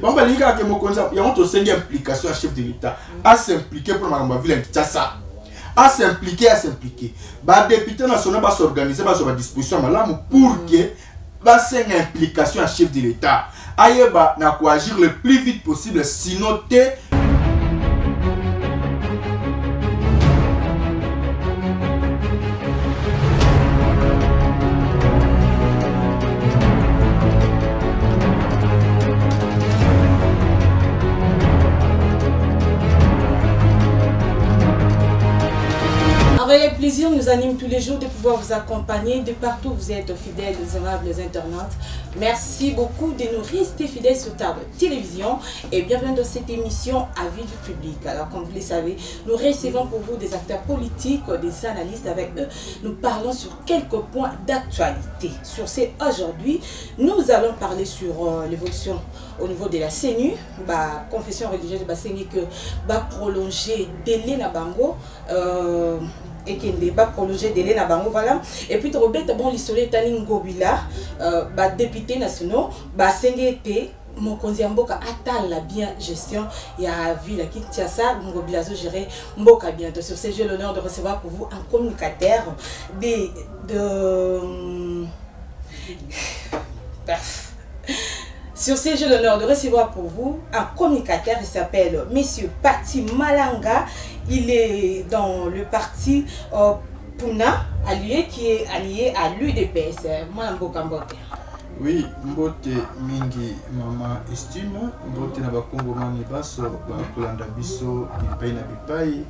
bon ba linga ke mokonza ya on to sengi implication à chef de l'état à s'impliquer pour ma ville Kinshasa à s'impliquer ba député national va s'organiser va sur disposition malamu pour que ba sengi implication à chef de l'état ayeba na ko agir le plus vite possible sinon Avec plaisir, nous anime tous les jours de pouvoir vous accompagner de partout où vous êtes, fidèles, aimables internautes. Merci beaucoup de nous rester fidèles sur Table Télévision et bienvenue dans cette émission Avis du public. Alors, comme vous le savez, nous recevons pour vous des acteurs politiques, des analystes. Avec eux, nous parlons sur quelques points d'actualité. Sur ce, aujourd'hui, nous allons parler sur l'évolution au niveau de la CENU, confession religieuse de la CENU que va prolonger délai na bango. Et qui n'est pas prolongé délai na bango, voilà. Et puis Robert bon l'histoire Tani Ngobila député national sengete mokonzi mboka atal la bien gestion ya ville Kinshasa Ngobila zo gérer mboka bientôt. Sur ce, j'ai l'honneur de recevoir pour vous un communicateur Sur ce, j'ai l'honneur de recevoir pour vous un communicateur, il s'appelle Monsieur Pati Malanga. Il est dans le parti Puna, allié qui est allié à l'UDPS. Oui, mbote mingi mama estime, mbote na bakongo mani baso, bakolanda biso bipai na bipai,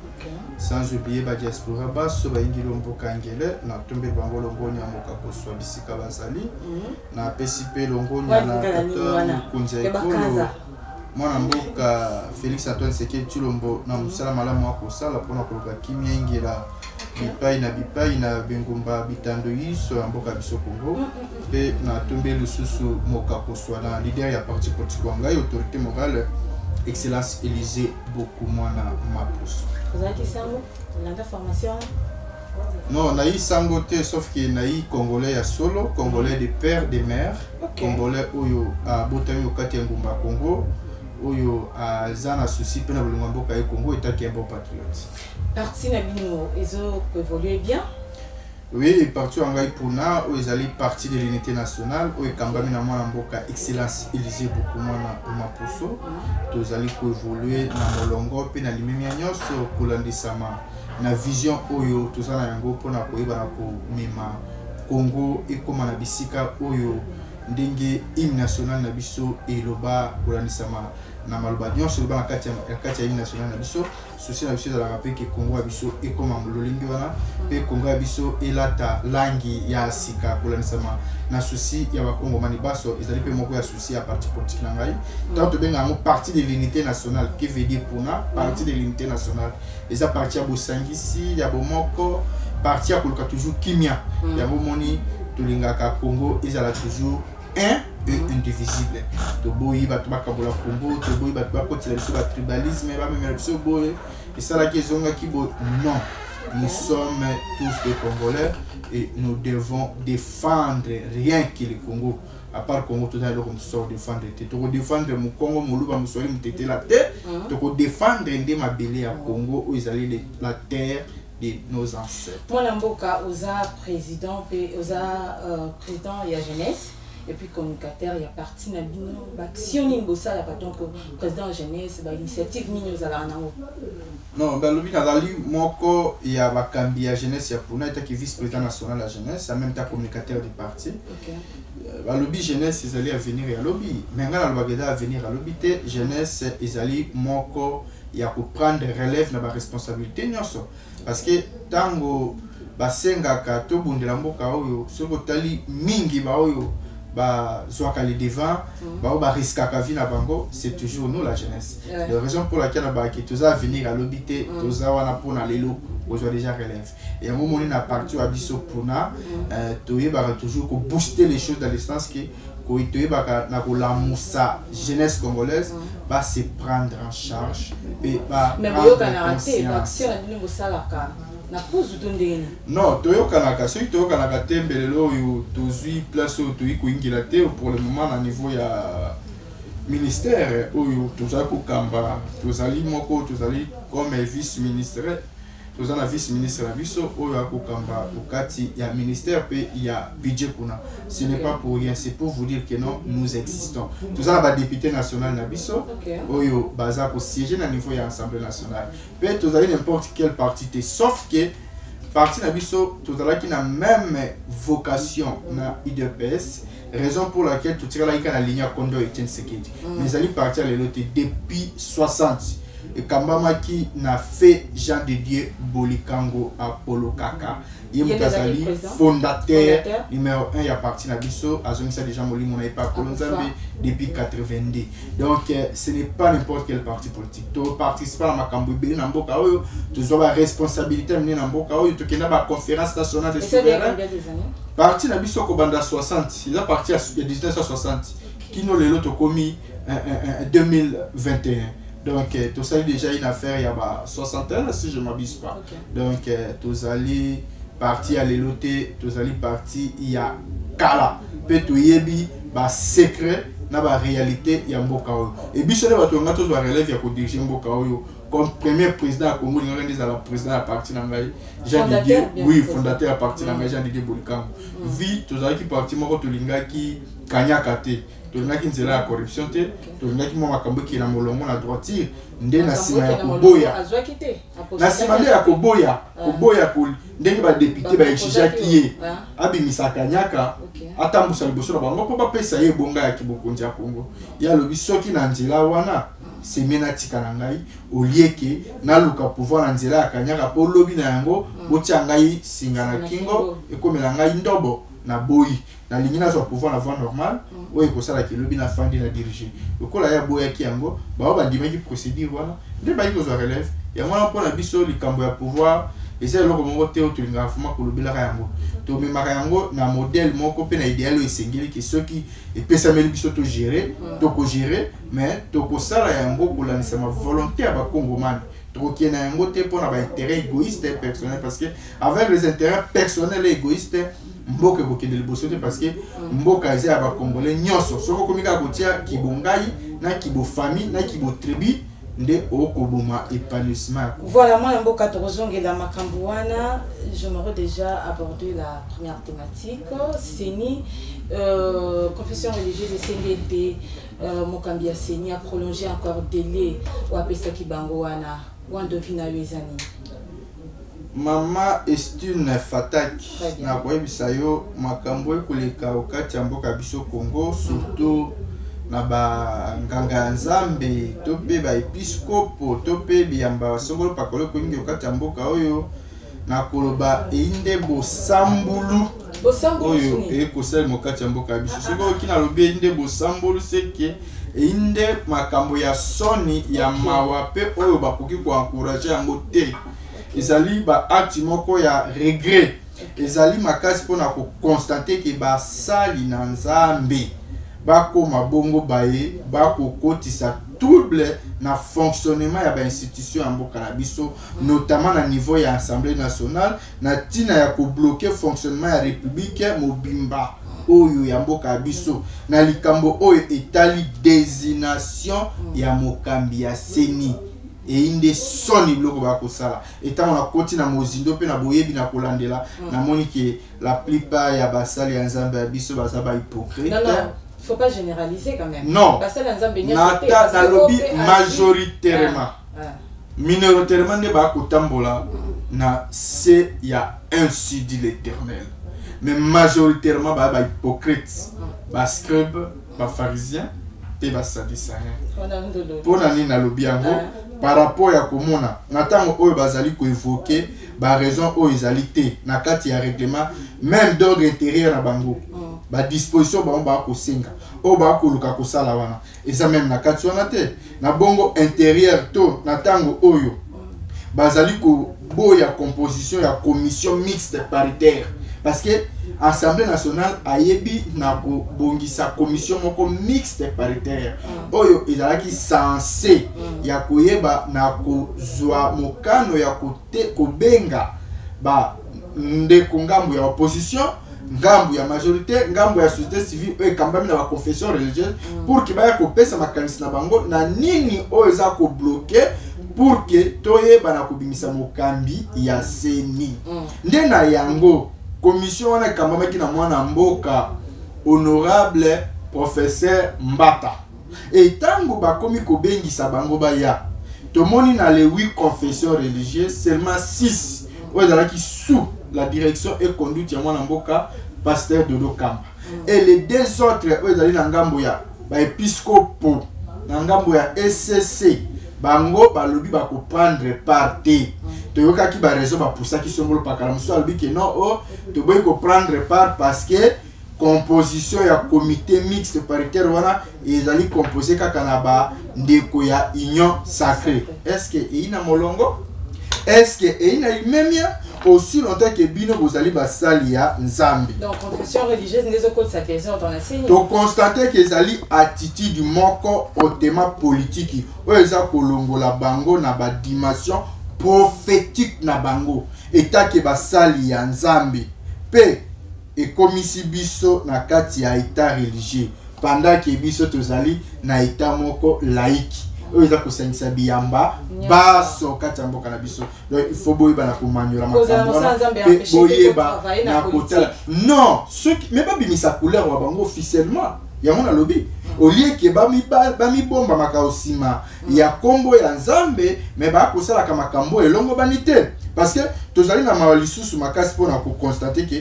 sans oublier ba diaspora baso ba ingilo mboka ngele na tombe bango longonya moka koswa bisika bazali, na PCP longonya na kata kunza ekolo. Mwana mboka Félix Antoine Sekedi Tshilombo na musala malamu akosala pona koloka kimia ingela bipai na bengumba bitando yiso mboka biso Congo pe na tombe lususu moka koswa na leader ya parti politique ngai autorité morale Excellence Élysée beaucoup mwana mapuso. Vous avez qui ça la formation? Non, naï sangote sauf que naï congolais ya solo, congolais de père de mère, congolais oyo a botami okati ngumba Congo. Oyo zana souci pena bolingo mboka e Congo etaki un bon patriote. Parti na bino ezo évoluer bien. Oui, parti angai puna o ezali parti de l'unité nationale o ekambami na mwana mboka Excellence Élysée beaucoup mwana mapuso tozali ko évoluer na molongo pe na limemia nyonso kolandisama na vision oyo tozana yango pona koyeba na ko mema Congo ekoma na bisika oyo ndenge hymne national na biso eloba kolandisama na maloba nyonso eloba na kati ya hymne national na biso souci na biso ezalaka mpe ke Congo ya biso ekoma lolingi wana mpe Congo ya biso elata langi ya sika kolandisama na souci ya bakongomani baso ezali mpe moko ya souci ya parti politique na ngai ntango tobenga yango parti de l'unité nationale que veut dire puna parti de l'unité nationale eza parti ya bosangisi ya bomoko parti ya koluka toujours kimia yango moni tolingaka Congo ezala toujours un et indivisible. Toboyi batu bakabola Congo, toboyi batu bakotila biso ba tribalisme, ba memela biso boye. Et ça la question qui bo non. Nous sommes tous des Congolais et nous devons défendre rien que le Congo. À part Congo, tout à l'heure, on sort défendre. Tu dois défendre mon Congo, mon loup, mon soleil, mon tété la terre. Tu dois défendre ma belle à Congo où ils allaient la terre de nos ancêtres. Moi, Namboka, Oza président, Oza président et la jeunesse. Et puis communicateur, il y a parti na bino, si on bossa la donc président jeunesse, initiative mini aux alanao. Non, ben le but d'ali moko il y a bakambi ya jeunesse ya puna qui vice-président national la jeunesse, en même temps communicateur du parti. OK. Le lobby jeunesse ils allaient à venir à lobby, mais ngala lobageda à venir à lobby te jeunesse ils allaient moko il y a pour prendre relève na ba responsabilité nyonso parce que tango basenga ka to bundela mboka oyo soko tali mingi ba oyo ba zoaka les devant ba risquer vie na bango c'est toujours nous la jeunesse. La raison pour laquelle ba qui tous à venir à l'obité tous à wana pour na lelo aujourd'hui déjà relève et à un moment on a parti à biso pona toye ba toujours pour booster les choses dans le sens que ko toye ba na ko la moussa jeunesse congolaise va se prendre en charge et ba mais boyo kana raté l'action ni bosalaka. Non, toyokanaka soki toyokanaka te mbelelo oyo tozwi place oyo toyi koingila te pour le moment na niveau ministère oyo tozali kokamba tozali moko tozali comme vice-ministre tozali na vice-ministre na biso oyo akokamba okati ya ministère pe ya budget kuna. Ce n'est pas pour rien, c'est pour vous dire que non, nous existons. Tozali ba député national na biso oyo baza ko siéger na niveau ya Assemblée nationale. Pe tozali n'importe quel parti te, sauf que parti na biso tozalaki na même vocation na IDPS, raison pour laquelle tout tirala ika na ligne ya Kondo Etienne Sekedi. Mais ali parti à l'élote depuis 60 et kambamaki na fait Jean de Dieu Bolikango Apollo Kaka. Yemkazali fondateur numéro 1 ya parti na biso azongisa déjà molimo na pas Kolonzambe depuis 82. Donc ce n'est pas n'importe quel parti politique. To participe à makambo ibeli na mboka oyo, to zoba responsabilité mné na mboka oyo, to kenda ba conférence nationale des souverains. Parti na biso ko banda 60, il a parti à 1960. Kino lelo to komi 2021. Donc tout ça déjà une affaire il y a 60 ans si je m'abuse pas. Donc tous allez parti à l'éloté, tous allez parti il y a kala pe to yebi ba secret na ba réalité ya mboka oyo. Et biso ne bato ngato zo relève ya ko diriger mboka oyo comme premier président à Congo il y a la président à parti na ngai Jean Didier, oui fondateur à parti na ngai Jean Didier Bolikango. Vi tous allez qui parti moko to lingaki kanyaka te. Tolingaki nzela ya corruption te, tolingaki mo makambo ki na molongo na droiture nde na sima ya koboya na sima nde ya koboya ko ndenge ba député ba exigaki ye abimisa kanyaka atambusa liboso na bango po bapesa ye bonga ya kibokonzi ya Congo ya lobi soki na nzela wana semena tika na ngai olieke na luka pouvoir na nzela ya kanyaka po lobi na yango botia ngai singa na kingo ekomela ngai ndobo na boyi na lingina zo pouvoir na voie normale oyo ko sala ke lobi na fandi na diriger lokola ya boya ki yango ba ba ndimaki procédure wana nde ba yiko zo relève ya mwana pona biso likambo ya pouvoir ese loko mongo te otulinga fuma ko lobela ka yango to memaka yango na modèle moko pe na idéal esengeli ke soki epesa meli biso to gérer to ko gérer mais to ko sala yango ko lanisa ma volonté ya ba Congomani to ki na yango te pona ba intérêt égoïste et personnel parce que avec les intérêts personnels et égoïstes mboka kokende liboso te parce que mboka eza ya ba Congolais nyonso soko komika kotia kibongai na kibo famille na kibo tribu nde okoboma épanouissement. Voilà, moi mboka tozongela makambo wana, j'aimerais déjà aborder la première thématique, Seni confession religieuse de CNDP Mokambi Seni a prolongé encore délai ou apesa kibango wana wando vina wezani. Mama Estune Fatak na koyebisa yo makambo ekoleka okati ya mboka biso Congo surtout na ba nganga nzambe to pe ba episcopo to pe biyamba songolo pakolo ko ngi okati ya mboka oyo na koloba einde bosambulu oyo ekosala mokati ya mboka biso soko kina lobi einde bosambulu seke einde makambo ya soni ya mawa pe oyo bakoki ko encourager yango te. Ezali ba acte moko ya regret ezali makasi pona ko constater que ba sali na nzambe bako mabongo baye bako kotisa trouble na fonctionnement ya ba institution ya mboka na biso notamment na niveau ya Assemblée nationale na tina ya ko bloquer fonctionnement ya république mobimba oyo ya mboka biso na likambo oyo etali désignation ya Mokambi ya Seni et inde soni bloko ba ko sala etant na koti na mozindo pe na boyebi na kolandela na moni que la plupart ya basali ya nzambe ya biso baza ba hypocrite. Non, faut pas généraliser quand même. Non, basali ya nzambe na lobby majoritairement minoritairement ne ba ko tambola na c'est ya ainsi dit l'Éternel, mais majoritairement ba hypocrite, ba scribe, ba pharisien pe ba sadducéen. Pona ni na lobby yango par rapport à komona natango oyo bazali ko évoquer ba raison oyo ezalité na kati ya règlement même d'ordre intérieur na bango ba disposition ba ko senga o ba ko luka ko sala wana eza même na kati wana te na bongo intérieur to natango oyo bazali ko boya composition ya commission mixte paritaire parce que Assemblée nationale ayebi na ko bongisa commission moko mixte paritaire oyo ezalaki censé ya koyeba na ko zwa mokano ya kote ko benga ba ndeko ngambo ya opposition ngambo ya majorité ngambo ya société civile oyo ekambami na ba confession religieuse pour que baya kopesa makanisi na bango na nini oyo eza ko bloquer pour que toyeba na kobimisa mokambi ya seni nde na yango commission wana ekambamaki na mwana mboka honorable professeur Mbata et tango bakomi kobengisa bango baya tomoni na les 8 confessions religieuses seulement 6 oyo ezalaki sous la direction et conduite ya mwana mboka pasteur Dodo Kamba et les 2 autres oyo ezali na ngambo ya ba episcopo na ngambo ya SCC bango balobi bako prendre part te toyokaki ba raison ba poussaki songolo pakala muso alobi ke non oh toboyi ko prendre part parce que composition ya comité mixte paritaire wana ezali composé kaka na ba ndeko ya union sacrée. Est-ce que ina molongo? Est-ce que ina imemia aussi longtemps que bino bozali basali ya nzambi? Donc confession religieuse ndezo ko s'adhérer dans la scène. To constater que ezali attitude moko hautement politique oyo eza kolongola bango na ba dimension prophétique na bango eta ke basali ya nzambi pe ekomisi biso na kati ya état religieux pendant que biso tozali na état moko laïque oyo eza kosangisa biyamba baso kati ya mboka na biso. Donc il faut boyeba na komanyola makambo pe boyeba na kotala non ceux qui même pas bimisa couleur wa bango officiellement yango na lobi au lieu que bami bomba makaosima ya kombo ya nzambe mais ba kosala ka makambo elongo banité parce que tozali na malisusu makasi pona ko constater que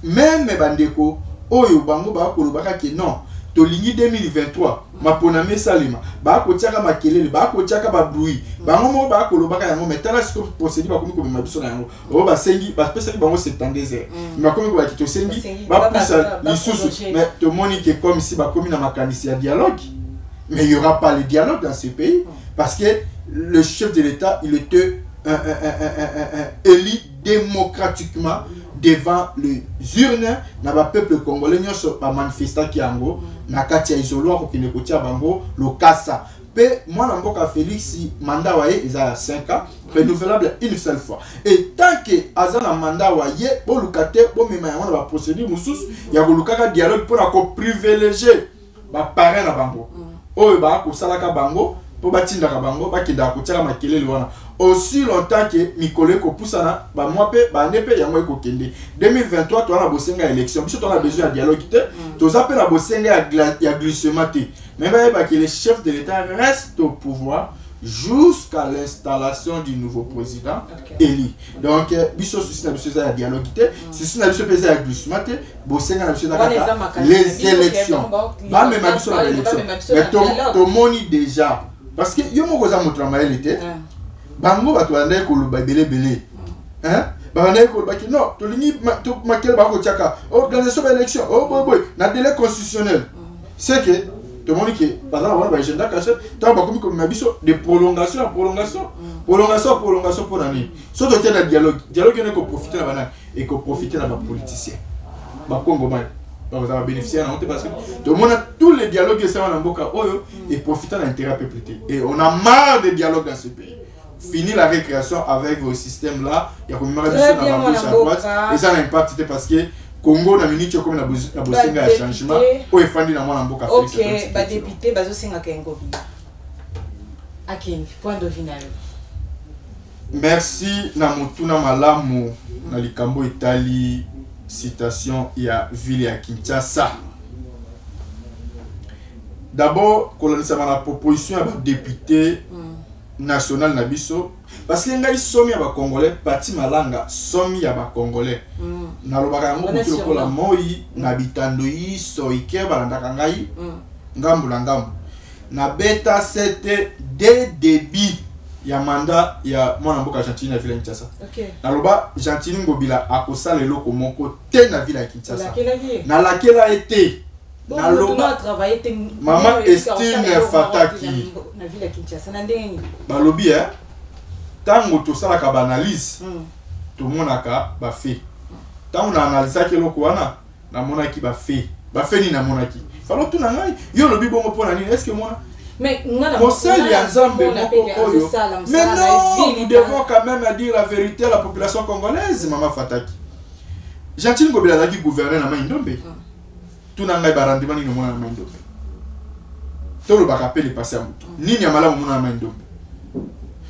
même bandeko oyo bango ba kolobaka ke non tolingi 2023 mapona mesalima ba ko tiaka makelele ba ko tiaka ba bruit bango mo ba kolobaka yango metala siko procédure ba komi ko biso na yango o ba sengi ba pesa ki bango 72 heures ma komi ko ba kito sengi ba poussa lisusu mais to moni que comme si ba komi na makanisi ya dialogue mais il y aura pas le dialogue dans ce pays parce que le chef de l'État il était élu démocratiquement devant les urnes na ba peuple congolais nyoso ba manifesta ki yango na kati ya isoloa ko kine ko tia bango lokasa pe mwana mboka Félix mandat waye eza 5 ans renouvelable une seule fois et tant que azana mandat waye bo lukate bo mema yango na ba procédure mususu ya ko lukaka dialogue pour ko privilégier ba parrain na bango oyo ba ko salaka bango po batindaka bango bakenda ko tia makelele wana aussi longtemps que Mikole ko poussana ba moi pe ba nepe yango ko kende 2023 to na bosenga élection biso to na besoin de dialogue te to zape na bosenga ya glissement te mais ba que le chef de l'État reste au pouvoir jusqu'à l'installation du nouveau président élu. Donc biso souci na biso ya dialogue te souci na biso pesa ya glissement te bosenga na biso les élections ba même biso na élection mais to moni déjà parce que yo moko za motramael était bango bato bandai koloba belé hein bandai koloba ki non to lingi to makel ba ko tiaka organisation de l'élection oh boy na délai constitutionnel c'est que tout le monde qui par exemple on va agenda caché tant ba komi comme biso de prolongation pour année so to tena dialogue ne ko profiter na bana et ko profiter na ba politicien ba Congo man ba va bénéficier na honte parce que tout le monde tous les dialogues ça na mboka oyo et profiter na intérêt peuple et on a marre de dialogue dans ce pays. Fini la récréation avec vos systèmes là, il y a comme une à gauche à droite et ça n'a impact parce que Congo na minute comme na bosenga ya changement o efandi na mwana mboka Félix. OK, ba député bazo senga kengo. Akin, point de final. Merci na mutuna malamu na likambo Italie citation ya ville ya Kinshasa. D'abord, kolonisa na proposition ya ba député national na biso parce que ngai somi ya ba congolais parti malanga somi ya ba congolais na lobaka yango ko la moi na bitando yi so ike balandaka ngai ngambu na ngambu na beta c'était dès début ya mandat ya mwana mboka Gentini na ville ya Kinshasa. Na loba Gentini ngobila akosala eloko moko te na ville ya Kinshasa na lakela été na loba travailler maman Estine Fataki na ville ya Kinshasa na ndenge balobi tango to sala ka analyse to monaka ba fait tango na analyse ke loko wana na monaki ba fait ni na monaki falo tu na ngai yo lobi bongo pona nini est-ce que mona mais ngana mosali ya nzambe oyo mais non nous devons quand même dire la vérité à la population congolaise maman Fataki Jantini Ngobila qui gouverneur na Maindombe. Tout n'a pas rendement ni na Maindombe. Tout le ba rappel passé à Moutou. Ni Nyamala mon na Maindombe.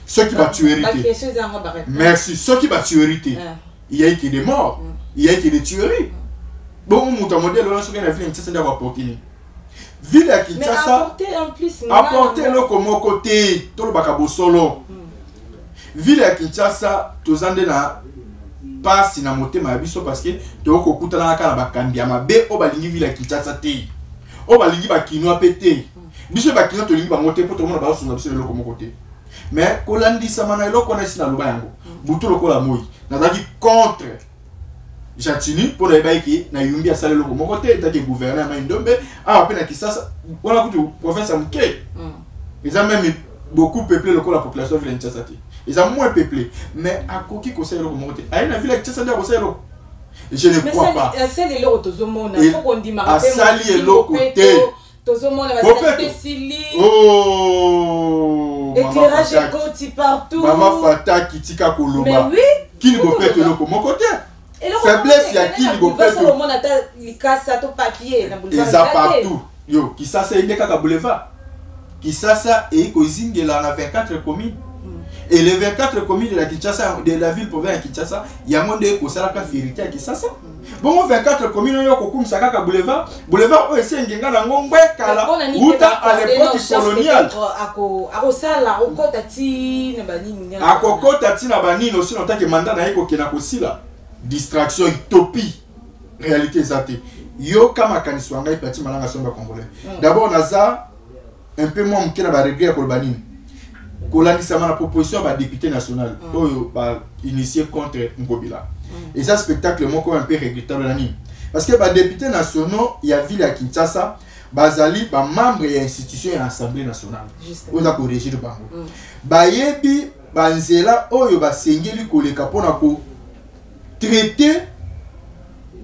Ceux qui va tuer hérité. Merci. Ceux qui va tuer hérité. Il y a eu des morts. Il y a eu des tueries. Bon, Moutou modèle là ce qu'on a vu une tête d'avoir porté. Ville à Kinshasa. Apporter le comme côté tout le bakabo solo. Ville à Kinshasa, tous en na pas si na moté ma biso parce que to ko kutana kala bakambia mabe o balingi ville à Kinshasa te. O balingi bakino apete. Biso bakino to lingi ba moté pour tout le monde ba sunga biso le comme côté. Mais kolandi samana elo kona sina loba yango. Butu lokola moi. Na daki contre Jatini pour les baiki na yumbi asale le comme côté ta que gouverneur Maindombe a peine Kinshasa. Voilà que province amké. Ils ont même beaucoup peuplé le la population ville de Kinshasa. Ils ont moins peuplé. Mais à quoi qui conseille le remonter? À une ville de Kinshasa, je ne crois pas. C'est les lots de Zomona. Il faut qu'on dise à Sali et l'autre côté. Oh! Éclairage écouti partout. Maman Fata qui tika Koloba. Mais oui. Qui ne peut pas être le mon côté? Faiblesse, il y a qui ne peut pas être le monde attend les casses à ton papier. Ils ont partout. Yo, qui ça c'est une kaka boulevard. Qui ça et Kozinge là on a 24 communes. Et les 24 communes de la Kinshasa, de la ville province de Kinshasa, il y a monde qui a la vérité à Kinshasa. Bon, 24 communes, il y a comme Sakaka boulevard. Boulevard, c'est un gars dans Ngombe, Kala, Outa à l'époque coloniale. À Koko Tati Nabani, aussi longtemps que mandat n'a pas été distraction, utopie, réalité zate. Yo kama kaniswanga ipati malanga somba congolais. D'abord, on a un peu moins de regret pour le banin. Kolandisama la proposition va député national initié contre Ngobila. Et ça spectacle moi comme un peu regrettable l'année. Parce que les députés nationaux, il y a ville à Kinshasa, bazali ba membre et institution et assemblée nationale. Vous avez corrigé le bango. Ba yebi banzela oyo ba sengeli koleka pona ko traiter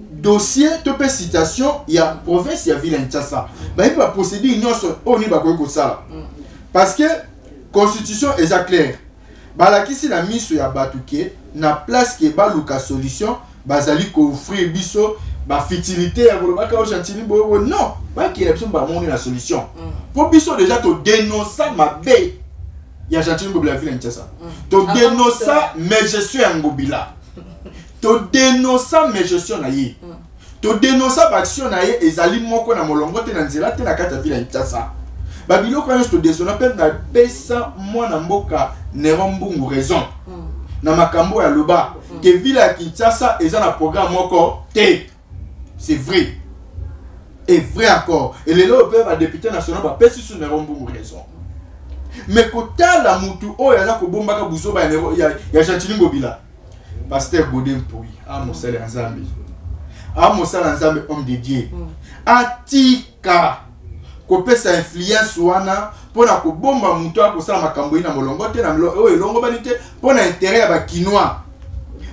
dossier topé citation il y a province il y a ville à Kinshasa. Ba yebi ba procéder union oni ba ko ça. Parce que constitution est claire. Balakisi la mise ya batuke na place ke baluka solution bazali ko offrir biso ba futilité ya bolobaka o chantini boyo non ba ki option ba moni la solution. Pour biso déjà to dénoncer mabe ya chantini boyo la ville en Kinshasa. To dénoncer mais je suis en Ngobila. To dénoncer mais je suis na ye. To dénoncer ba action na ye ezali moko na molongo te na nzela te na kata ville en Kinshasa. Babilo quand je te désolé na pesa mwana mboka Nerombungu raison na makambo ya loba que ville ya Kinshasa eza na programme moko te c'est vrai et vrai encore et les lots peuvent député national ba pesa sur Nerombungu raison mais kota la mutu o ya ko bomba ka buso ba ya Jantini Ngobila pasteur Godin Pouy a mosala nzambe homme de Dieu atika kopesa influence wana pona ko bomba mutu akosala makambo ina molongo te na o elongo banite pona intérêt ya ba kinois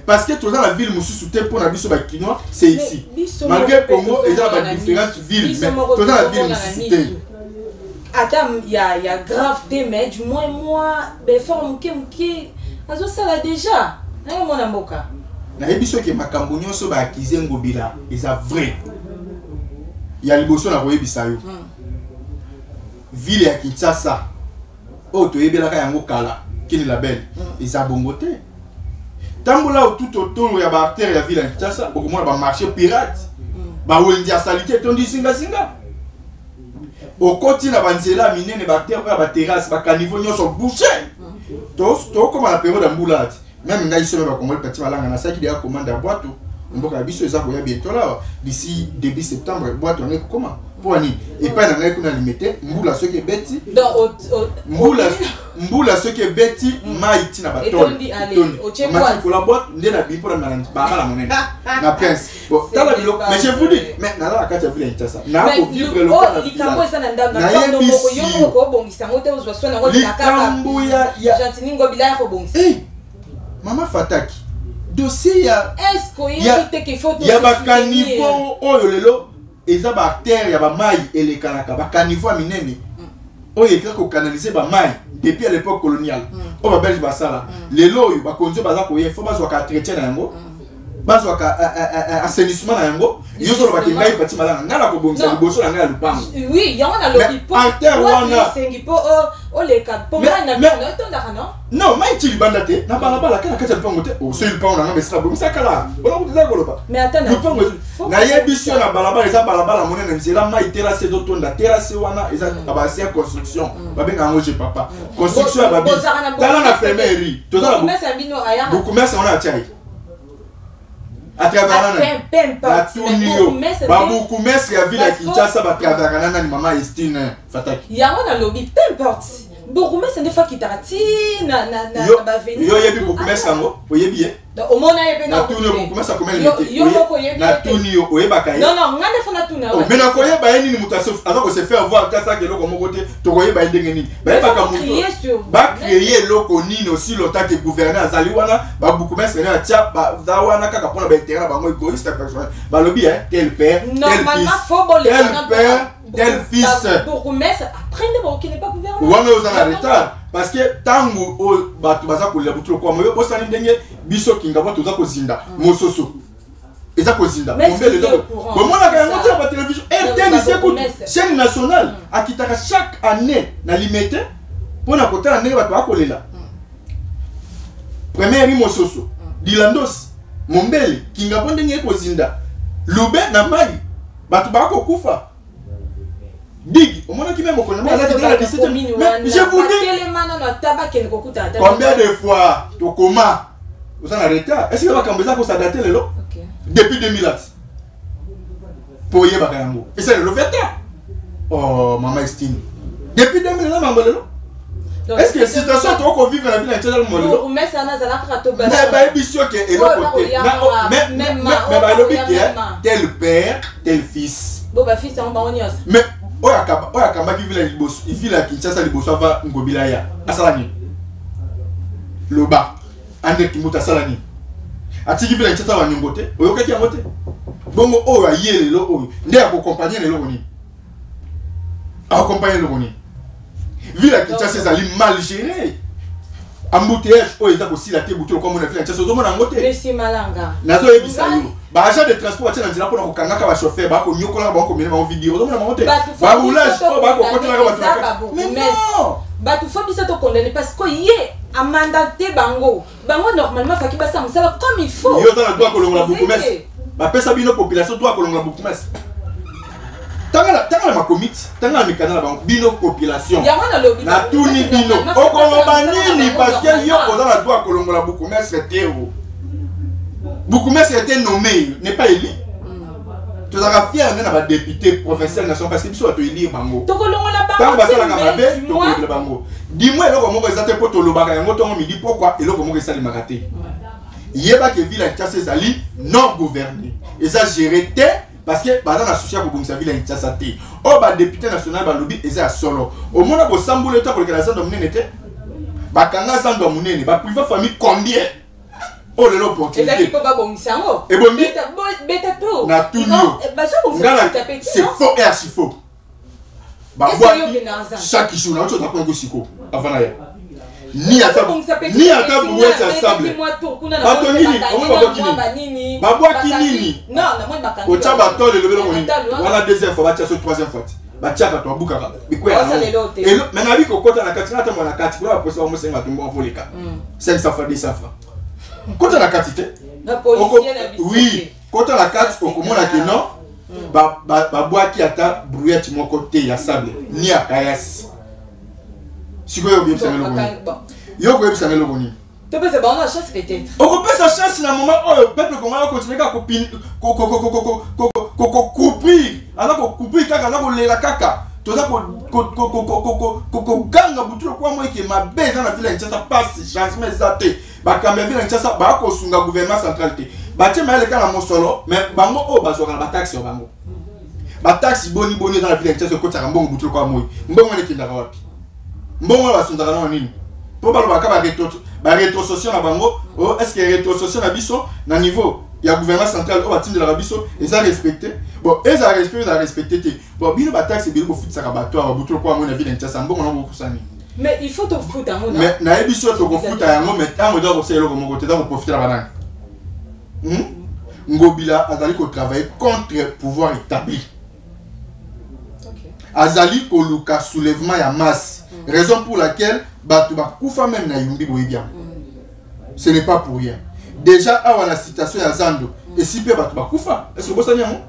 parce que toza la ville mususu te pona biso ba kinois c'est ici malgré Congo et dans ba différentes villes mais toza la ville mususu te Adam il y a grave des mais du moins ben forme qui azo sala déjà na mona mboka na ebiso ke makambo nyonso ba akize Ngobila eza vrai ya liboso na koyebisa yo ville ya Kinshasa oto yebelaka yango kala kini label eza bongo te tambola tout autour ya ba artère ya ville ya Kinshasa okomona ba marché pirate ba wendi asalite tondi singa okoti na banzela minene ba terre ba terrasse ba caniveau nyonso bouché to comme la période ambulante même ngai sema ba Congolais petit malanga na saki dia commande à boîte mboka biso eza koya bientôt là d'ici début septembre boîte on est comment pour ani et pas na ngai kuna limité mbula soki beti mbula soki beti maiti na baton mati ko la boîte ndena bi pour na la monnaie na prince bon tala bilo mais je vous dis mais na la kati ya ville Kinshasa na ko vivre le temps likambo esa na ndam na ndo moko yo ko bongisa ngote uzwa na ngote na kaka likambo ya Jantini Ngobila ko bongisa Mama Fataki dossier ya est-ce qu'il y a quelque chose ya ba caniveau oyo lelo eza ba terre ya ba mai elekanaka ba caniveau minene oyo ekaka ko canaliser ba mai depuis à l'époque coloniale o ba belge basala lelo oyo ba konzo baza ko ye fo bazwa ka entretien na yango bazwaka assainissement na yango yozo lo bakinga ipati malanga ngala ko bomisa liboso na ngala lupango oui yango na lobi po artère wana sengi po o le ka po na na to ndaka non non mai ti libanda te na balabala kana kati lupango te o so lupango na ngamba sala bomisa kala bona ko teza koloba mais attends lupango na yebisio na balabala eza balabala monene nzela mai terrasse do tonda terrasse wana eza abasia construction babenga ngo je papa construction ya babi tala na fermerie tozala beaucoup merci on a tiai à travers la Tunio Babou Koumès ya ville ya Kinshasa ba travers na ni mama Estine Fataki yango na lobby peu importe beaucoup mais c'est des fois qui tarati na ba venir yo yebi beaucoup mais sango oyebi au mona yebi na Tunio beaucoup mais ça comment le na Tunio oyeba kai non ngane fona Tunio mais na koyeba yeni ni mutasuf azako se faire voir kasa ke loko moko te to koyeba ndenge nini ba ka muto ba créer loko nini aussi longtemps que gouverneur azali wana ba beaucoup mais na tia ba zawana kaka pona ba intérêt ba mo égoïste personne ba lobi tel père tel fils bourgmestre apprendre bon qui n'est pas gouverneur wana ozana retard parce que tango o batu baza ko la butulo kwa moyo bosani ndenge biso kinga ba toza ko zinda mososo eza ko zinda mombele donc bon mona ka yango tira ba télévision RTL écoute chaîne nationale akitaka chaque année na limité pona kotala ndenge batu bakolela première mososo dilandos mombele kinga bo ndenge ko zinda lube na mai batu bako kufa Dig, au moins qui même au mais je vous dis combien de fois to coma vous en arrêtez est-ce que va cambier pour s'adapter le depuis 2000 pour y bakango et c'est le fait oh maman Estine depuis 2000 là maman le est-ce que la situation to vivre la vie dans tel monde mais ça na zala krato ba mais ba bisio que et le mais ba lobi que tel père tel fils bon ba fils on ba onios mais oya kamba ki vile liboso ifila Kinshasa liboso ava ngobila ya asalani loba ande kimuta salani atiki vile Kinshasa wa nyongote oyoka ki ngote bongo oyo ayele lo oyo nde akokompagner le loni accompagner le loni vile Kinshasa ezali mal géré embouteillage oyo eza kosila te buto comme on a fait Kinshasa ozomona ngote Monsieur Malanga nazo yebisa yo ba agent de transport tena nzila pona kokangaka ba chauffeur ba ko nyokola ba ko mena ba vidéo ozomona monte ba roulage ba ko kotela ka ba mais non ba tu faut bisa to condamner parce que yé a mandaté bango normalement faki ba ça musala comme il faut yo za na droit kolongola beaucoup mais ba pesa bino population droit kolongola beaucoup mais tanga ma commit tanga mi kanala bango bino population na tuni bino okoloba nini parce que yo ko za na droit kolongola beaucoup mais c'est terreau beaucoup mais c'était nommé n'est pas élu tu as fier na ba député professeur national parce que biso to élire bango to kolongola bango tanga basala ka mabe to kolongola bango dis-moi eloko moko ezate po to lobaka yango tongo midi pourquoi eloko moko esali makate yeba ke ville Kinshasa ezali non gouverné eza géré te parce que bazana associé ko bongisa ville Kinshasa te o ba député national ba lobby eza solo au mona bo sambule to ko la zone munene te ba kanga zando munene ba privé famille combien oh le l'opportunité et pas bongisa ngo et bombi beta to na tunio c'est faux et archi faux ba chaque jour na to ko siko avant là ni ata bouette à sable batonini on va boire kinini non na moi bakanga o taba to le lobelo moni wala deuxième fois ba tia so troisième fois ba tia ka to buka bikwela et mais na bi ko kota na kati na ta mona kati pour la poser mo senga tumbo voleka 500 fois 200 fois kota na kati te oui kota na kati ko komona ke non ba boire ki ata brouillette moko te ya sable ni akayas sikoyo bien ça yo ko ebisa ngelo boni to pese ba on a chance peut-être on peut sa chance na moment oh peuple congolais continuer ka copine couprir ala ko couprir kaka na ko lela kaka toza ko ganga butulo kwa moi ke mabeza na ville Kinshasa passe changement zate ba kambe ville Kinshasa ba ko sunga gouvernement central te ba tie maele kana mosolo mais bango o bazoka ba taxe yo bango ba taxe boni dans la ville Kinshasa ko tsaka mbongo butulo kwa moi mbongo ne kinda wapi mbongo ba sundaka na nini po ba ka ba rétrocession na bango oh est-ce que rétrocession na biso na niveau ya gouvernement central o batinde la biso et ça respecté bon et ça respecté te bon bino ba taxe bino foot ça ba toi butulo kwa moi na ville Kinshasa mbongo na bokusani mais il faut te foutre à mon mais na ebiso to ko foutre yango mais tango doit ko selo ko moko te da ko profiter la banane Ngobila azali ko travailler contre le pouvoir établi. Azali ko luka soulèvement ya masse. Raison pour laquelle batu ba kufa même na yumbi boyebia. Ce n'est pas pour rien. Déjà avant la citation ya Zando et si peu batu ba kufa. Est-ce que vous savez non?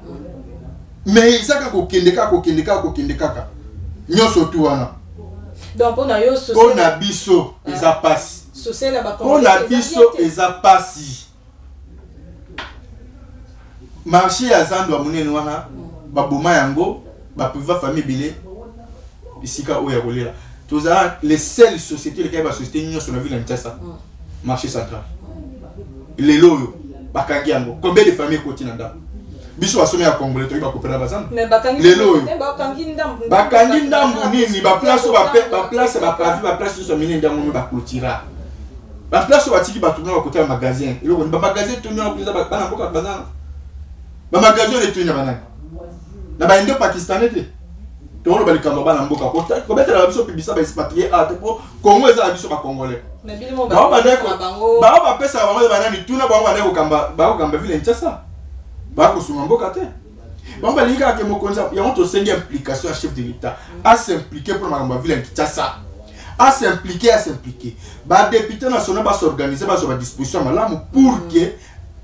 Mais izaka ko kendeka nyoso tu wana. Donc on a yo so on a biso eza passe. On a biso eza passe. Marché ya Zando amunene wana baboma yango ba priva famille bilé isika oya kolela. Toza les seules sociétés lesquelles ba société nyoso na ville Kinshasa. Marché central. Les loyo bakangi yango. Combien de familles côté nanda? Biso asome ya Congolais to ba kopera bazana. Mais bakangi lelo bakangi ndambu. Bakangi ndambu nini ba place ba place ba pavi ba place so mini ndambu ba clôtura. Ba place ba tiki ba tourner ba côté ya magasin. Elo ba magasin tourner ba place ba na boka bazana. Ba magasin le tourner banana. Na ba indo pakistanais te. To lo ba le kamba ba na mboka kota. Ko betela ba biso pibisa ba expatrié à te po Congo eza biso ba Congolais. Mais bilimo ba bango. Ba pesa ba ba nani tuna ba ba ko kamba ville Kinshasa. Ba ko sunga mboka te. Ba ba linga ke mokonza ya on to sengi implication à chef de l'État à s'impliquer pour ma ville Kinshasa. À s'impliquer. Ba député national ba s'organiser ba sur la disposition malamu pour que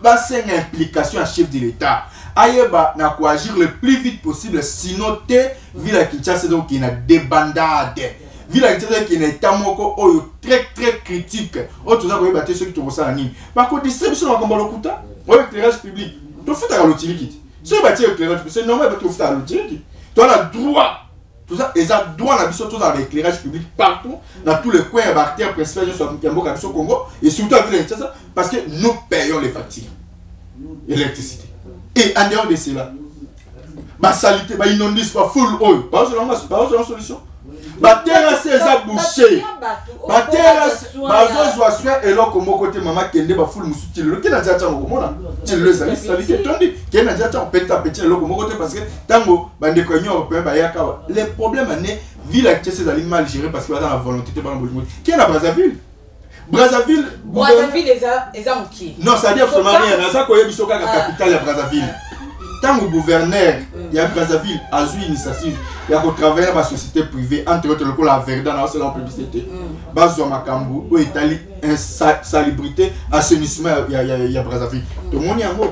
ba sengi implication à chef de l'État. Ayeba na ko agir le plus vite possible sinon te ville Kinshasa donc il y a débandade. Ville Kinshasa qui est tamoko oyo très critique. O tout ça ko yeba te ceux qui to ça nini. Ba ko distribution na komba lokuta, o éclairage public. Tu fais ta lotiriki. Si tu bâtis l'éclairage, c'est normal que tu fais ta lotiriki. Tu as le droit. Tout ça, et ça doit la mission dans l'éclairage public partout, dans tous les coins bactériens principaux de Congo, et surtout à Ville Kinshasa, parce que nous payons les factures. L'électricité. Et en dehors de cela, ma saleté, ma inondis, ma full oil, pas une solution. Ma terrasse est bouchée. Ma terrasse, ma zone soit et là comme côté maman qui est full musuti le qui n'a déjà tant comme là. Tu le sais, saleté tondi qui n'a déjà tant petit à petit le comme côté parce que tango bande cognon européen ba yaka. Les problèmes né ville qui c'est d'aller mal gérer parce qu'il va dans la volonté de parler qui est à Brazzaville. Brazzaville les a qui. Non, ça dit absolument rien. Ça koye biso ka capitale ya Brazzaville. Tant que gouverneur il y a Brazzaville a eu initiative il y a travailler dans la société privée entre autres le la Verdun dans la publicité bazo makambu ou Italie insalubrité assainissement il y a Brazzaville tout le monde yango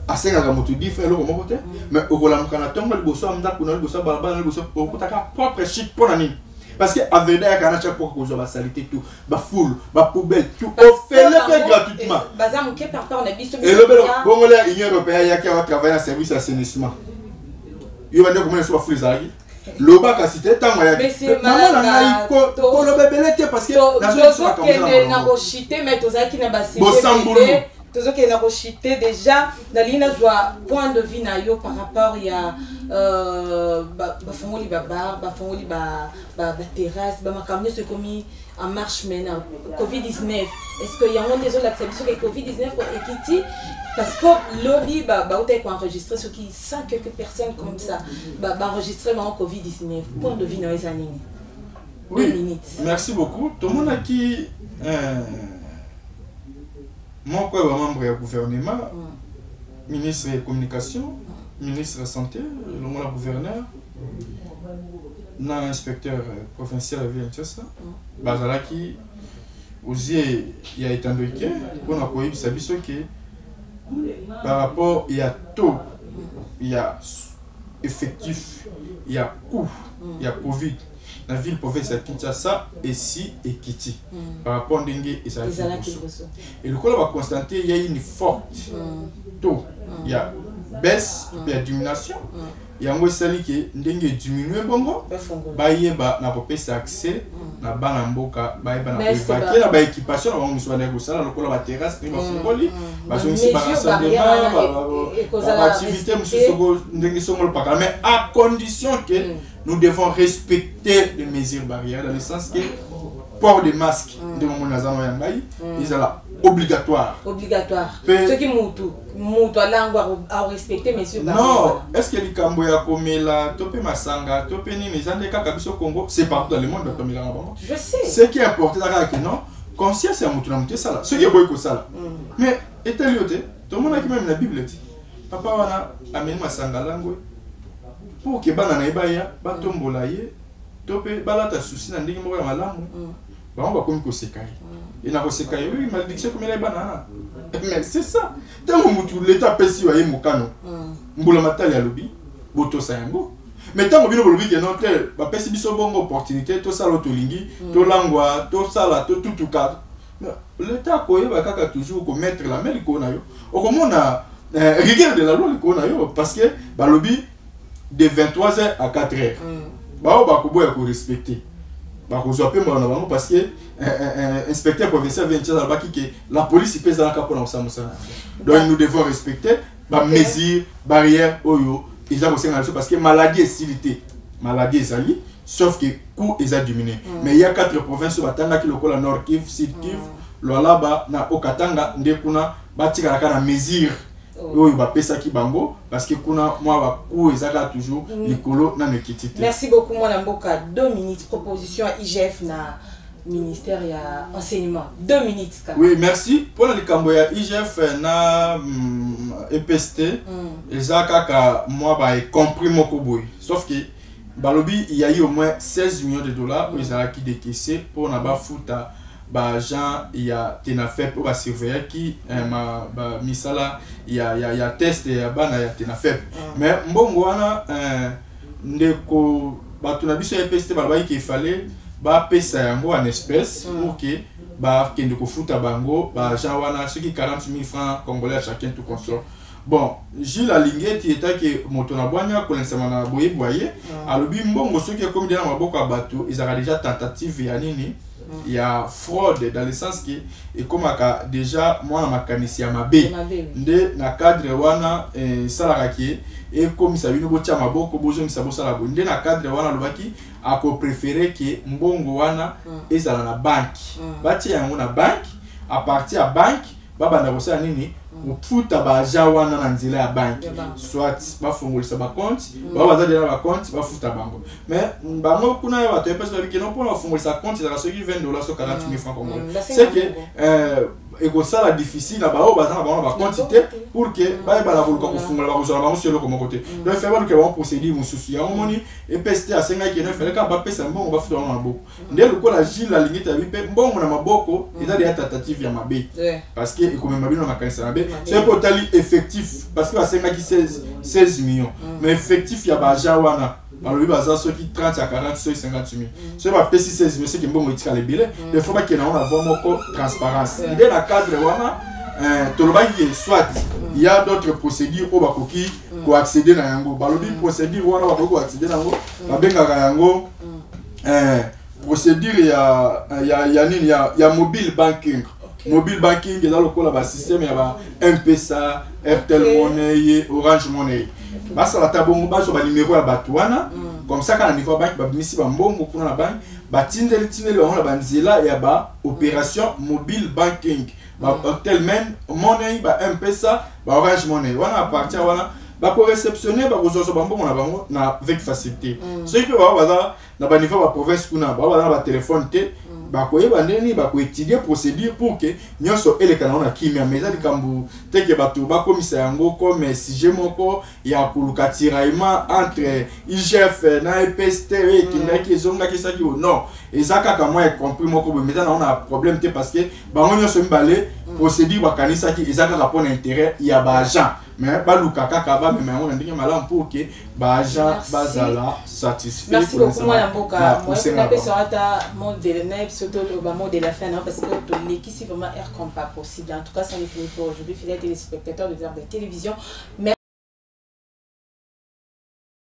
asenga ka moto di faire le comment côté mais au volant kana tongo le bosso amda kuna le bosso balabala le bosso au kutaka propre chic pour nani parce que à Verdun il y a chaque fois que ba saleté tout ba foule ba poubelle tout offert gratuitement bazam ke par on a biso et le bon là l'Union européenne il y a qui va travailler dans service d'assainissement il va dire comment soit foule ça loba ka cité tango ya maman na ngai ko lo bebelete parce que la zone soit comme ça na rochité mais tozaki na ba cité tozoki na rochité déjà na lina joie point de vue na yo par rapport ya ba fongoli ba bar ba fongoli ba terrasse ba makamyo c'est commis en marche maintenant Covid-19 est-ce que y a des autres acceptions que Covid-19 et qui parce que lobby ba peut enregistrer ce qui 100 quelques personnes comme ça ba enregistrer en Covid-19 point de vue na les années. Oui, merci beaucoup. Tout le monde a qui moi quoi membre du gouvernement ministre de la communication ministre de la santé le monde gouverneur l'inspecteur provincial de la ville de Kinshasa bazalaki aussi il y a étant donné on a connu ça biso que par rapport il y a taux il y a effectif il y a coût il y a Covid la ville province de Kinshasa et si et Kiti par rapport à Ndenge et ça et le col va constater il y a une forte taux il y a baisse il y a diminution il y a un sali qui Ndenge diminuer bongo ba yeba na popesa accès na bana mboka ba yeba na évacuer na ba équipation na bango muso na ko sala le col va terrasse ni ba fongoli ba so si ba rassemblement ba activité muso Ndenge songolo pakala mais à condition que nous devons respecter les mesures barrières dans le sens que port de masque de mon nazano yangai ils là obligatoire ceux qui mutu alangwa à respecter mesures barrières non est-ce que les kambo ya komela topé masanga topé ni les andeka kabiso Congo c'est partout dans le monde comme il a je sais ce qui est important là que non conscience ya mutu na mutu sala ce qui est boy ko sala mais était lioté Tout le monde a même la Bible dit. Papa wana ameni masanga lango pour que bana na ibaya batombola ye topé balata souci na ndenge moko ya malamu. Ba on va comme ko sekai. Et na ko sekai oui malédiction comme la bana. Mais c'est ça. Tant que l'état pesi wa ye mokano. Mbula matali ya lobi boto sayango. Mais tant que bino bolobi que non tel ba pesi biso bongo opportunité to sala to lingi to langwa to sala to tutuka. L'état ko yeba kaka toujours ko mettre la main ko na yo. O comme on a rigueur de la loi ko na yo parce que ba lobi de 23h à 4h. Ba o ba ko boya ko respecter. Ba ko zo pe mo na bango parce que inspecteur provincial vient dire que la police pèse dans la capo na osamusa. Donc nous devons respecter ba mesures barrières oyo ils ont aussi parce que maladie est silité. Maladie est ali sauf que coût est diminué. Mais il y a 4 provinces où batanga qui le cola Nord Kivu, Sud Kivu, Lualaba na Okatanga ndekuna batika na mesure oyo ba pesa ki bango parce que kuna moi ba coût ezaka toujours likolo na nekitité. Merci beaucoup mon Mboka. 2 minutes proposition à IGF na ministère ya enseignement. 2 minutes. Oui, merci pour le cambo ya IGF na EPST. Ezaka ka moi ba compris moko boy. Sauf que balobi il y a eu au moins 16 millions de dollars pour ezala ki décaissé pour na ba futa ba gens il y a tenafep pour ba surveiller qui ba misala il y a test ya bana ya tenafep. Mais mbongo wana ndeko ba tuna biso EPST ba ba ki fallait ba pesa yango en espèces pour que ba kende ko futa bango ba gens wana ceux qui 40 000 francs congolais à chacun tout consort. Bon, Gilles Alingeti était que motona boanya ko lensama na boye boye alobi mbongo ceux qui comme dans maboko ya bato ils ont déjà tentative ya nini il y a fraude dans le sens que et comme aka déjà moi na makanisi ya mabe nde na cadre wana salaraki et comme ça bino botia maboko bozo misa bosala bonde na cadre wana lobaki ako préférer que mbongo wana ezala na banque batia yango na banque à partir ya banque baba na kosala nini ufuta ba jawana na nzela ya banque soit ba fongolisa ba compte ba baza déjà ba compte ba futa bango mais bango kuna ya bato epesa biki non pour fongolisa compte za soki $20 so 40 000 francs congolais c'est que ego sala difficile na ba o baza na ba quantité pour que ba ba la ko fongola ba ko bango sur le comme côté donc faire que on procéder mon souci ya moni EPST a senga ki na fele ka ba pesa mbongo ba futa na maboko nde loko la Gilles la lingita bipe mbongo na maboko eza des tentatives ya mabe parce que ko même babino makanisa na be c'est pour tali effectif parce que la senga ki 16 millions mais effectif ya ba jawana alors il va ça ceux qui 30 à 40 ceux 50 000 ceux va pesi 16 mais c'est que bon etika le billet des fois que na on avoir moko transparence dès la cadre wana tolobaki soit il y a d'autres procédures au bakoki ko accéder na yango balobi procédure wana bakoko accéder na yango babengaka yango procédure ya nini ya mobile banking. Mobile banking dans le col là système ya ba M-Pesa, Airtel Money, Orange Money. Basa la tabongo ba so ba numéro ya batuana comme ça quand niveau banque ba misi ba mbongo kuna na banque ba tindeli on la banzela ya ba opération mobile banking. Ba Airtel Money, ba M-Pesa, ba Orange Money. Wana à partir wana ba ko réceptionner ba kozoso ba mbongo na bango na avec facilité. Ceux qui ba baza na ba niveau ba province kuna ba baza na ba téléphone té bakoye bandeni bako étudier procédure pour que nyonso elekana na kimia mais ali kambu teke bato bakomisa yango comme sujet moko ya kuluka tiraillement entre IGF na EPST et kindaki zonga kisaki non ezaka ka moi compris moko mais maintenant on a problème té parce que bango nyonso mbale procédure bakanisa ki ezaka ka pour intérêt ya ba agent mais baluka kaka ba mais on ndenge malam pour que ba agent bazala satisfait. Merci beaucoup moi Mboka moi je n'appelle ça ta mot de la surtout le mot de la fin parce que l'équipe c'est vraiment air comme pas possible en tout cas ça n'est fini pour aujourd'hui fidèles téléspectateurs de télévision.